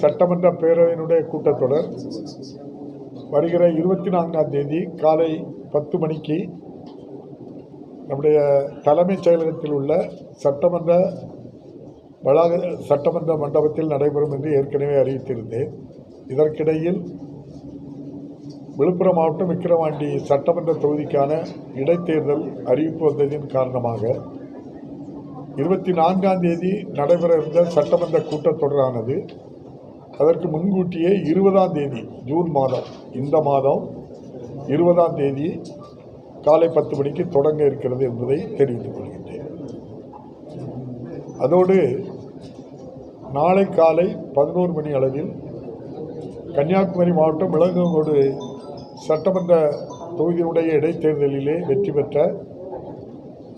சட்டமன்ற பேரவையினுடைய கூட்டத்தொடர் வருகிற 24ஆம் தேதி காலை 10 மணிக்கு நம்முடைய தலைமைச் செயலகத்தில் உள்ள சட்டமன்ற மண்டபத்தில் நடைபெறும் என்று ஏற்கனவே அறிவித்திருந்தேன். இதற்கிடையில் விழுப்புரம் மாவட்டம் விக்கிரவாண்டி சட்டமன்ற தொகுதிக்கான இடைத்தேர்தல் அறிவிப்பு வந்ததின் காரணமாக 24ஆம் தேதி நடைபெற இருந்த சட்டமன்ற கூட்டத்தொடரானது அதற்கு முன்கூட்டியே 20ஆம் தேதி ஜூன் மாதம் இந்த மாதம் 20ஆம் தேதி காலை 10 மணிக்கு தொடங்க இருக்கிறது என்பதை தெரிவித்துக் கொள்கின்றேன். அதோடு நாளை காலை 11 மணி அளவில் கன்னியாகுமரி மாவட்டம் விலங்கோடு சட்டமன்ற தொகுதியினுடைய இடைத்தேர்தலிலே வெற்றி பெற்ற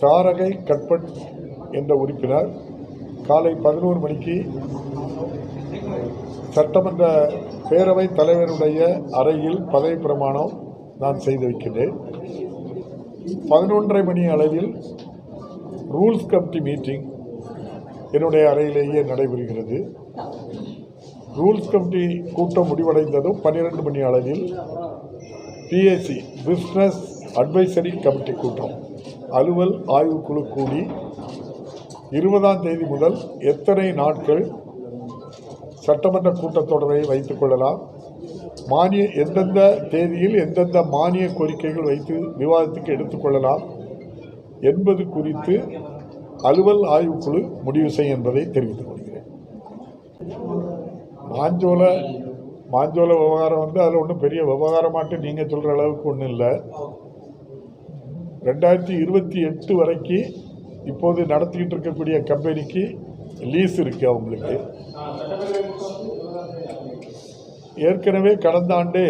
தாரகை கட்பட் என்ற உறுப்பினர் காலை 11 மணிக்கு சட்டமன்ற பேரவை தலைவருடைய அறையில் பதவி பிரமாணம் நான் செய்து வைக்கிறேன். 11:30 மணி அளவில் ரூல்ஸ் கமிட்டி மீட்டிங் என்னுடைய அறையிலேயே நடைபெறுகிறது. ரூல்ஸ் கமிட்டி கூட்டம் முடிவடைந்ததும் 12 மணி அளவில் பிஏசி பிஸ்னஸ் அட்வைசரி கமிட்டி கூட்டம் அலுவல் ஆய்வுக்குழு கூடி 20ஆம் தேதி முதல் எத்தனை நாட்கள் சட்டமன்ற கூட்டத்தொடரை வைத்துக் கொள்ளலாம், எந்தெந்த தேதியில் எந்தெந்த மானிய கோரிக்கைகள் வைத்து விவாதத்துக்கு எடுத்துக்கொள்ளலாம் என்பது குறித்து அலுவல் ஆய்வுக்குழு முடிவு செய்யும் என்பதை தெரிவித்துக் கொள்கிறேன். மாஞ்சோல விவகாரம் அதில் ஒன்றும் பெரிய விவகாரமாட்டு நீங்கள் சொல்கிற அளவுக்கு ஒன்றும் இல்லை. 2028 வரைக்கும் இப்போது நடத்திக்கிட்டு இருக்கக்கூடிய கம்பெனிக்கு லீஸ் இருக்கு. அவங்களுக்கு ஏற்கனவே கடந்த ஆண்டே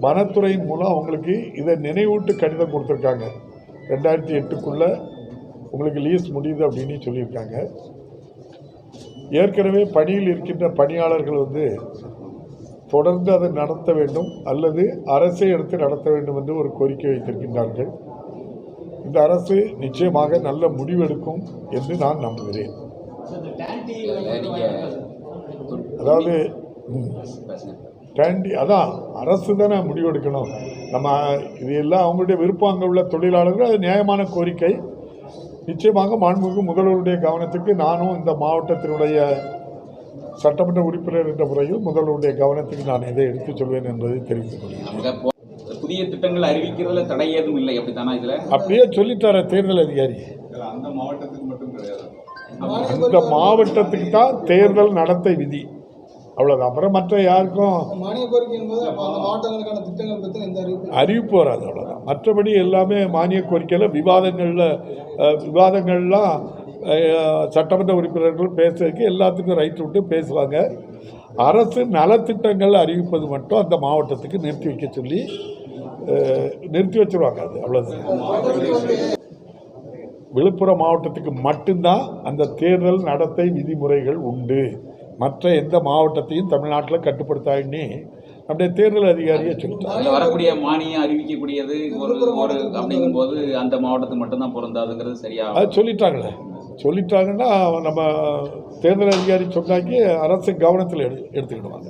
வனத்துறையின் மூலம் அவங்களுக்கு இதை நினைவூட்டு கடிதம் கொடுத்துருக்காங்க. 2008க்குள்ள உங்களுக்கு லீஸ் முடியுது அப்படின்னு சொல்லியிருக்காங்க. ஏற்கனவே பணியில் இருக்கின்ற பணியாளர்கள் தொடர்ந்து அதை நடத்த வேண்டும் அல்லது அரசை எடுத்து நடத்த வேண்டும் என்று ஒரு கோரிக்கை வைத்திருக்கின்றார்கள். இந்த அரசு நிச்சயமாக நல்ல முடிவெடுக்கும் என்று நான் நம்புகிறேன். அதாவது அதான் அரசு தானே முடிவெடுக்கணும். நம்ம இது எல்லாம் அவங்களுடைய விருப்பம். அங்கே உள்ள தொழிலாளர்கள் அது நியாயமான கோரிக்கை. நிச்சயமாக மாண்புமிகு முதல்வருடைய கவனத்துக்கு நானும் இந்த மாவட்டத்தினுடைய சட்டமன்ற உறுப்பினர் என்ற முறையில் முதல்வருடைய கவனத்துக்கு நான் இதை எடுத்துச் சொல்வேன் என்பதை தெரிவித்துக் கொள்கிறேன். புதிய திட்டங்கள் அறிவிக்கிறதுல தடை ஏதும் இல்லை அப்படித்தானா? இதுல அப்படியே சொல்லிட்டார தேர்தல் அதிகாரி. அந்த மாவட்டத்துக்கு மட்டும் கிடையாது, அந்த மாவட்டத்துக்கு தான் தேர்தல் நடத்தை விதி, அவ்வளோதான். அப்புறம் மற்ற யாருக்கும் அறிவிப்பு வராது, அவ்வளோதான். மற்றபடி எல்லாமே மானிய கோரிக்கையில் விவாதங்கள்லாம் சட்டமன்ற உறுப்பினர்கள் பேசுறதுக்கு எல்லாத்துக்கும் ரைட் விட்டு பேசுவாங்க. அரசு நலத்திட்டங்கள் அறிவிப்பது மட்டும் அந்த மாவட்டத்துக்கு நிறுத்தி வச்சிருவாங்க. அது அவ்வளோதான். விழுப்புரம் மாவட்டத்துக்கு மட்டும்தான் அந்த தேர்தல் நடத்தை விதிமுறைகள் உண்டு. மற்ற எந்த மாவட்டத்தையும் தமிழ்நாட்டில் கட்டுப்படுத்தாயின்னு அப்படியே தேர்தல் அதிகாரியே சொல்லிட்டாங்க. வரக்கூடிய மானியம் அறிவிக்கக்கூடியது ஒரு அப்படிங்கும் போது அந்த மாவட்டத்துக்கு மட்டும்தான் பொருந்தாதுங்கிறது சரியா? அது சொல்லிட்டாங்கன்னா நம்ம தேர்தல் அதிகாரி சொன்னாக்கி அரசு கவனத்தில் எடுத்துக்கிடுவாங்க.